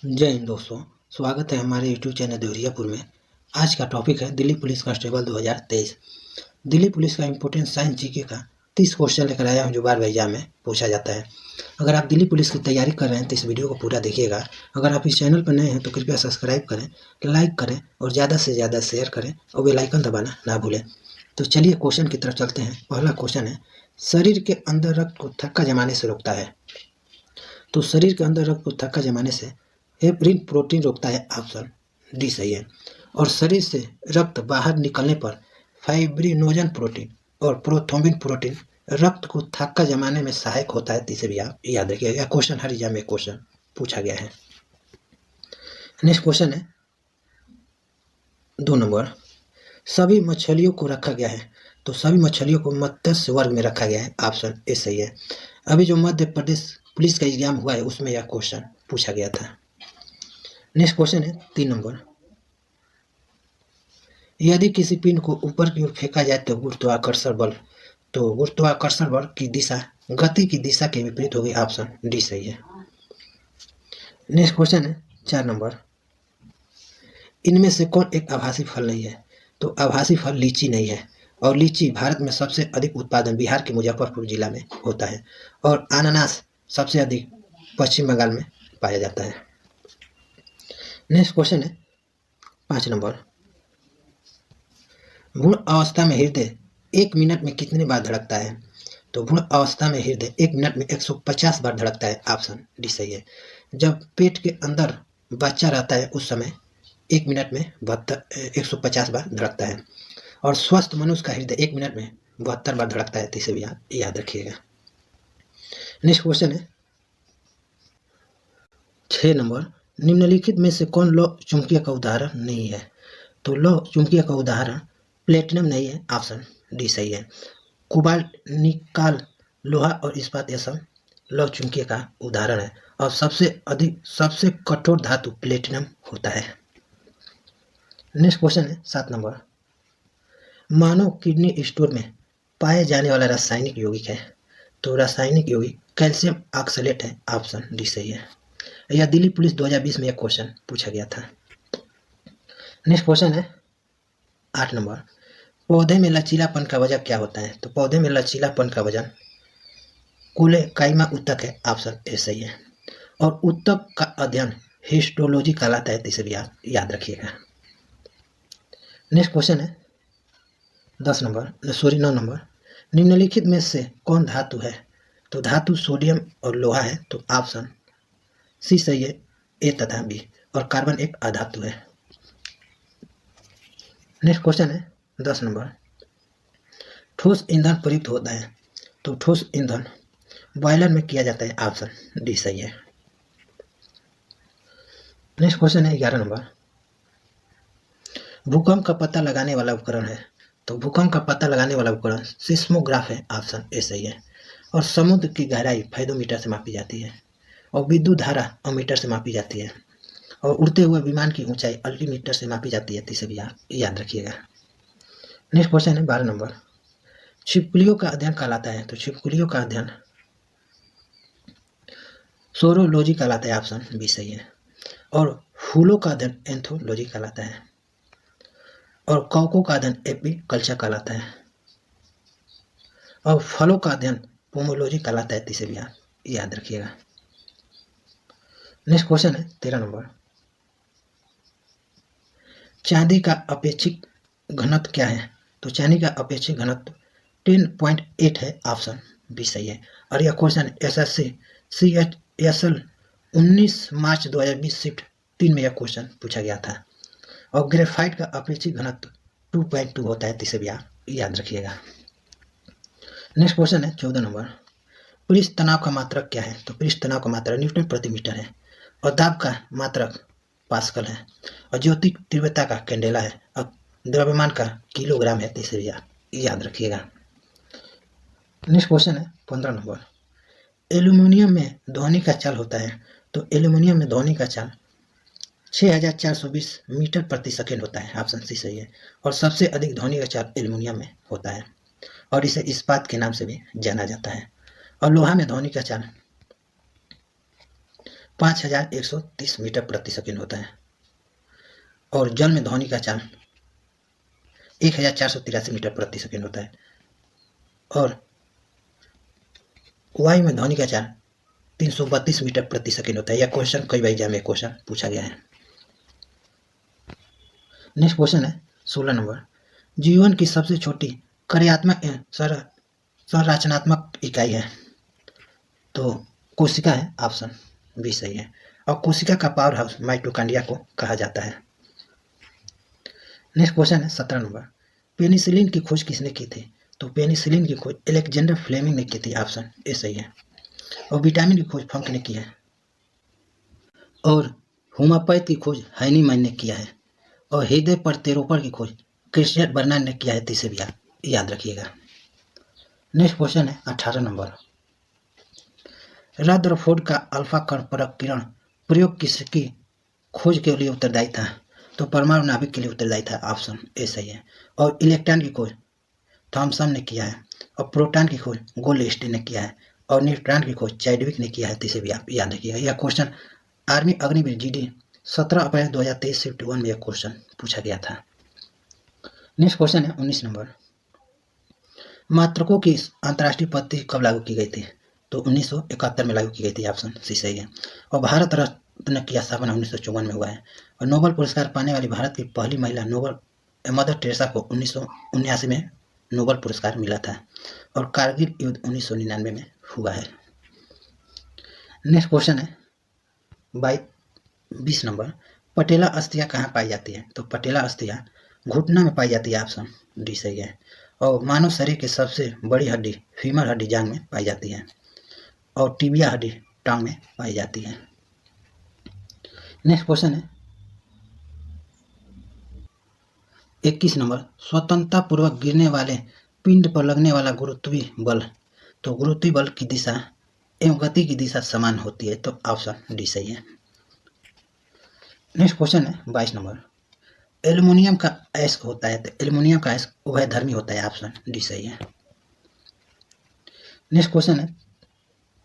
जय हिंद दोस्तों। स्वागत है हमारे यूट्यूब चैनल देवरियापुर में। आज का टॉपिक है Delhi police constable 2023। Delhi police का इम्पोर्टेंट साइंस जीके का 30 क्वेश्चन लेकर आया हूँ जो बार एग्जाम में पूछा जाता है। अगर आप दिल्ली पुलिस की तैयारी कर रहे हैं तो इस वीडियो को पूरा देखिएगा। अगर आप इस चैनल पर नए हैं तो कृपया सब्सक्राइब करें, लाइक करें और ज़्यादा से ज़्यादा शेयर करें और बेल आइकन दबाना ना भूलें। तो चलिए क्वेश्चन की तरफ चलते हैं। पहला क्वेश्चन है, शरीर के अंदर रक्त को थक्का जमाने से रोकता है। तो शरीर के अंदर रक्त को थक्का जमाने से हेपरिन प्रोटीन रोकता है, ऑप्शन डी सही है। और शरीर से रक्त बाहर निकलने पर फाइब्रिनोजन प्रोटीन और प्रोथ्रोम्बिन प्रोटीन रक्त को थक्का जमाने में सहायक होता है। इसे भी आप याद रखिएगा। क्वेश्चन हर एग्जाम में क्वेश्चन पूछा गया है। नेक्स्ट क्वेश्चन है 2 नंबर, सभी मछलियों को रखा गया है। तो सभी मछलियों को मत्स्य वर्ग में रखा गया है, ऑप्शन ए सही है। अभी जो मध्य प्रदेश पुलिस का एग्जाम हुआ है उसमें यह क्वेश्चन पूछा गया था। नेक्स्ट क्वेश्चन है 3 नंबर, यदि किसी पिंड को ऊपर की ओर फेंका जाए तो गुरुत्वाकर्षण बल की दिशा गति की दिशा के विपरीत होगी, ऑप्शन डी सही है। नेक्स्ट क्वेश्चन है 4 नंबर, इनमें से कौन एक आभासी फल नहीं है। तो आभासी फल लीची नहीं है और लीची भारत में सबसे अधिक उत्पादन बिहार के मुजफ्फरपुर जिला में होता है और अनानास सबसे अधिक पश्चिम बंगाल में पाया जाता है। नेक्स्ट क्वेश्चन है 5 नंबर, भ्रूण अवस्था में हृदय 1 मिनट में कितनी बार धड़कता है। तो भ्रूण अवस्था में हृदय 1 मिनट में 150 बार धड़कता है, ऑप्शन डी सही है। जब पेट के अंदर बच्चा रहता है उस समय 1 मिनट में 150 बार धड़कता है और स्वस्थ मनुष्य का हृदय 1 मिनट में 72 बार धड़कता है। तो इसे भी याद रखिएगा। नेक्स्ट क्वेश्चन है 6 नंबर, निम्नलिखित में से कौन लौह चुंबकीय का उदाहरण नहीं है। तो लौह चुंबकीय का उदाहरण प्लेटिनम नहीं है, ऑप्शन डी सही है। कोबाल्ट, निकाल, लोहा और इस्पात यह सब लौह चुंबकीय का उदाहरण है और सबसे कठोर धातु प्लेटिनम होता है। नेक्स्ट क्वेश्चन है 7 नंबर, मानव किडनी स्टोन में पाए जाने वाला रासायनिक यौगिक है। तो रासायनिक यौगिक कैल्शियम ऑक्सलेट है, ऑप्शन डी सही है। यह दिल्ली पुलिस 2020 में एक क्वेश्चन पूछा गया था। नेक्स्ट क्वेश्चन है 8 नंबर, पौधे में लचीलापन का वजन क्या होता है। तो पौधे में लचीलापन का वजन कोलेकाइमा उत्तक है, ऑप्शन ए सही है। और उत्तक का अध्ययन हिस्टोलॉजी कहलाता है। इसे भी याद रखिएगा। नेक्स्ट क्वेश्चन है 9 नंबर, निम्नलिखित में से कौन धातु है। तो धातु सोडियम और लोहा है, तो ऑप्शन सी सही है, ए तथा बी। और कार्बन एक अधातु है। नेक्स्ट क्वेश्चन है 10 नंबर, ठोस ईंधन प्रयुक्त होता है। तो ठोस ईंधन बॉयलर में किया जाता है, ऑप्शन डी सही है। नेक्स्ट क्वेश्चन है 11 नंबर, भूकंप का पता लगाने वाला उपकरण है। तो भूकंप का पता लगाने वाला उपकरण सिस्मोग्राफ है, ऑप्शन ए सही है। और समुद्र की गहराई फेदोमीटर से मापी जाती है और विद्युत धारा अमीटर से मापी जाती है और उड़ते हुए विमान की ऊंचाई अल्टीमीटर से मापी जाती है। इसे भी याद रखिएगा। नेक्स्ट क्वेश्चन है 12 नंबर, छिपकलियों का अध्ययन कहलाता है। तो छिपकलियों का अध्ययन सोरोलॉजी कहलाता है, ऑप्शन बी सही है। और फूलों का अध्ययन एंथोलॉजी कहलाता है और कौकों का अध्ययन एपीकल्चर कहलाता है और फलों का अध्ययन पोमोलॉजी कहलाता है। इसे भी याद रखिएगा। नेक्स्ट क्वेश्चन है 13 नंबर, चांदी का अपेक्षित घनत्व क्या है। तो चांदी का अपेक्षित घनत्व 10.8 है, ऑप्शन बी सही है। और यह क्वेश्चन एसएससी CHSL 19 मार्च 2020 शिफ्ट 3 में यह क्वेश्चन पूछा गया था। और ग्रेफाइट का अपेक्षित घनत्व 2.2 होता है। इसे भी याद रखिएगा। नेक्स्ट क्वेश्चन है 14 नंबर, पृष्ठ तनाव का मात्रक क्या है। तो पृष्ठ तनाव का मात्रक न्यूटन प्रति मीटर है और दाब का मात्रक पास्कल है और ज्योतिक तीव्रता का कैंडेला है और द्रव्यमान का किलोग्राम है। इसे भी याद रखिएगा। नेक्स्ट क्वेश्चन है 15 नंबर, एल्यूमिनियम में ध्वनि का चाल होता है। तो एल्यूमिनियम में ध्वनि का चाल 6420 मीटर प्रति सेकेंड होता है, ऑप्शन सी सही है। और सबसे अधिक ध्वनि का चाल एल्यूमिनियम में होता है और इसे इस्पात के नाम से भी जाना जाता है। और लोहा में ध्वनि का चाल 5130 मीटर प्रति सेकंड होता है। और जल में ध्वनि का चाल 1483 मीटर प्रति सेकंड होता है। और वायु में ध्वनि का चाल 332 मीटर प्रति सेकंड होता है। यह क्वेश्चन कई बार एग्जाम में क्वेश्चन पूछा गया है। नेक्स्ट क्वेश्चन है 16 नंबर, जीवन की सबसे छोटी कार्यात्मक संरचनात्मक इकाई है। तो कोशिका है, ऑप्शन बी सही है। और कोशिका का पावर हाउस माइटोकॉन्ड्रिया को कहा जाता है। नेक्स्ट क्वेश्चन है 17 नंबर, पेनिसिलिन की खोज किसने की थी? तो पेनिसिलिन की खोज अलेक्जेंडर फ्लेमिंग ने की थी, ऑप्शन ए सही है। और विटामिन की खोज फंक ने की है। और होम्योपैथ की खोज हाइनीमैन ने किया है। और हृदय प्रत्यारोपण की खोज क्रिस्टियन बर्नार्ड ने किया है। तीसरे भी याद रखिएगा। नेक्स्ट क्वेश्चन है 18 नंबर, रदरफोर्ड का अल्फा कण प्रकीर्णन प्रयोग किसकी खोज के लिए उत्तरदायी था? तो परमाणु नाभिक के लिए उत्तरदायी था, ऑप्शन ए सही है। और इलेक्ट्रॉन की खोज थॉमसन ने किया है। और प्रोटॉन की खोज गोल्डस्टीन ने किया है। और न्यूट्रॉन की खोज चैडविक ने किया है। तीसरे भी आप याद रखिएगा। यह क्वेश्चन आर्मी अग्निवीर जीडी 17 अप्रैल 2023 शिफ्ट 1 में यह क्वेश्चन पूछा गया था। नेक्स्ट क्वेश्चन है 19 नंबर, मात्रकों की अंतर्राष्ट्रीय पद्धति कब लागू की गई थी? तो 1971 में लागू की गई थी, ऑप्शन सी सही है। और भारत रत्न की स्थापना 1954 में हुआ है। और नोबेल पुरस्कार पाने वाली भारत की पहली महिला नोबेल मदर टेरेसा को 1979 में नोबेल पुरस्कार मिला था। और कारगिल युद्ध 1999 में हुआ है। नेक्स्ट क्वेश्चन है 20 नंबर, पटेला अस्थियां कहाँ पाई जाती है? तो पटेला अस्थियां घुटना में पाई जाती है, ऑप्शन डी सही है। और मानव शरीर की सबसे बड़ी हड्डी फीमर हड्डी जांघ में पाई जाती है। और टिबिया हड्डी टांग में पाई जाती है। नेक्स्ट क्वेश्चन है 21 नंबर, स्वतंत्रता पूर्वक गिरने वाले पिंड पर लगने वाला गुरुत्वीय बल। तो गुरुत्वीय बल की दिशा एवं गति की दिशा समान होती है। तो ऑप्शन डी सही है। नेक्स्ट क्वेश्चन है 22 नंबर, एल्युमिनियम का अयस्क होता है। तो एल्युमिनियम का अयस्क उभयधर्मी होता है, ऑप्शन डी सही है। नेक्स्ट क्वेश्चन है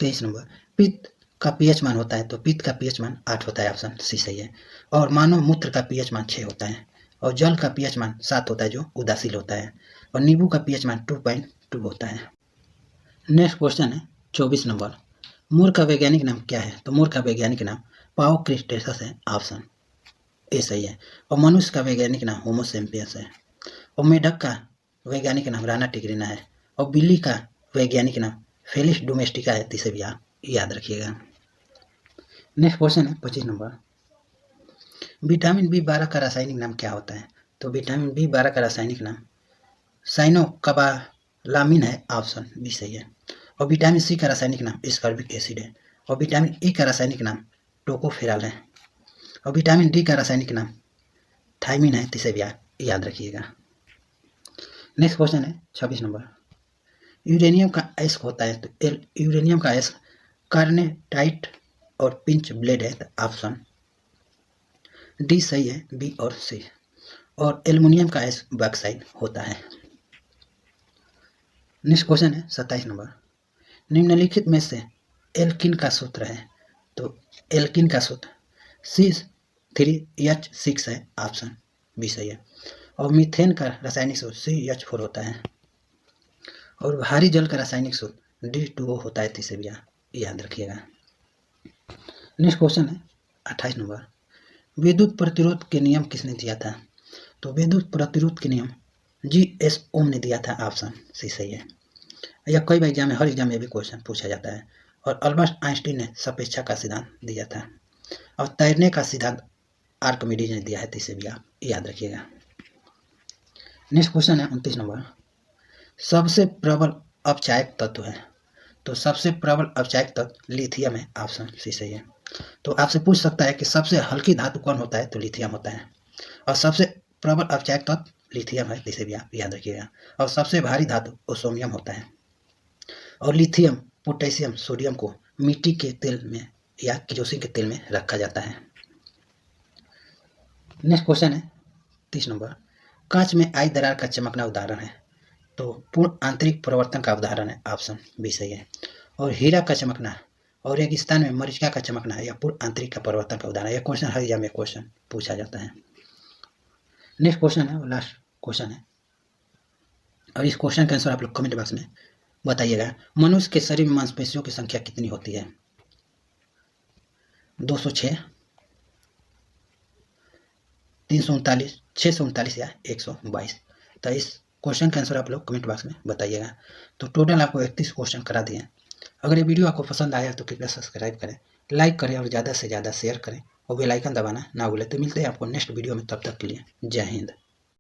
23 नंबर, पित्त का पीएच मान होता है। तो पित्त का पीएच मान 8 होता है, ऑप्शन सी सही है। और मानव मूत्र का पीएच मान 6 होता है। और जल का पीएच मान 7 होता है, जो उदासील होता है। और नींबू का पीएच मान 2.2 होता है। नेक्स्ट क्वेश्चन है 24 नंबर, मोर का वैज्ञानिक नाम क्या है? तो मोर का वैज्ञानिक नाम पाओ क्रिस्टेसस है, ऑप्शन ए सही है। और मनुष्य का वैज्ञानिक नाम होमो सेपियंस है। और मेढक का वैज्ञानिक नाम राना टिग्रिना है। और बिल्ली का वैज्ञानिक नाम फेलिस डोमेस्टिका है। इसे भी आप याद रखिएगा। नेक्स्ट क्वेश्चन है 25 नंबर, विटामिन B12 का रासायनिक नाम क्या होता है? तो विटामिन B12 का रासायनिक नाम साइनोकोबालामिन है, ऑप्शन बी सही है। और विटामिन C का रासायनिक नाम एस्कॉर्बिक एसिड है। और विटामिन E का रासायनिक नाम टोकोफेरॉल है। और विटामिन D का रासायनिक नाम थायमिन है। इसे भी आप याद रखिएगा। नेक्स्ट क्वेश्चन है 26 नंबर, यूरेनियम का अयस्क होता है। तो यूरेनियम का अयस्क कार्नेटाइट और पिंच ब्लेड है, ऑप्शन डी सही है, बी और सी। और एल्युमिनियम का अयस्क बॉक्साइड होता है। नेक्स्ट क्वेश्चन है 27 नंबर, निम्नलिखित में से एल्किन का सूत्र है। तो एल्किन का सूत्र C3H6 है, ऑप्शन बी सही है। और मीथेन का रासायनिक सूत्र CH4 होता है। और भारी जल का रासायनिक सूत्र D2O होता है। इसे भी याद रखिएगा। नेक्स्ट क्वेश्चन है 28 नंबर, विद्युत प्रतिरोध के नियम किसने दिया था? तो विद्युत प्रतिरोध के नियम G.S. ओम ने दिया था, ऑप्शन सी सही है। यह कई बार एग्जाम में, हर एग्जाम में भी क्वेश्चन पूछा जाता है। और अल्बर्ट आइंस्टीन ने सापेक्षा का सिद्धांत दिया था। और तैरने का सिद्धांत आर्किमिडीज ने दिया है। इसे भी आप याद रखिएगा। नेक्स्ट क्वेश्चन है 29 नंबर, सबसे प्रबल अपचायक तत्व है। तो सबसे प्रबल अपचायक तत्व लिथियम है, ऑप्शन सी सही है। तो आपसे पूछ सकता है कि सबसे हल्की धातु कौन होता है? तो लिथियम होता है। और सबसे प्रबल अपचायक तत्व लिथियम है। इसे भी आप याद रखिएगा। और सबसे भारी धातु ओसोमियम होता है। और लिथियम, पोटेशियम, सोडियम को मिट्टी के तेल में या किरोसिन के तेल में रखा जाता है। नेक्स्ट क्वेश्चन है 30 नंबर, कांच में आई दरार का चमकना उदाहरण है। तो पूर्ण आंतरिक परिवर्तन का उदाहरण है, ऑप्शन बी सही है। और हीरा का चमकना और रेगिस्तान में मरीचिका का चमकना है या पूर्व आंतरिक का परिवर्तन का उदाहरण है। यह क्वेश्चन हर एग्जाम में क्वेश्चन पूछा जाता है। नेक्स्ट क्वेश्चन है, लास्ट क्वेश्चन है, और इस क्वेश्चन का आंसर आप लोग कमेंट बॉक्स में बताइएगा। मनुष्य के शरीर में मांसपेशियों की संख्या कितनी होती है? 206, 339, 639 या 122। तो इस क्वेश्चन का आंसर आप लोग कमेंट बॉक्स में बताइएगा। तो टोटल आपको 31 क्वेश्चन करा दिए। अगर ये वीडियो आपको पसंद आया तो कृपया सब्सक्राइब करें, लाइक करें और ज़्यादा से ज़्यादा शेयर करें और बेल आइकन दबाना ना भूलें। तो मिलते हैं आपको नेक्स्ट वीडियो में, तब तक के लिए जय हिंद।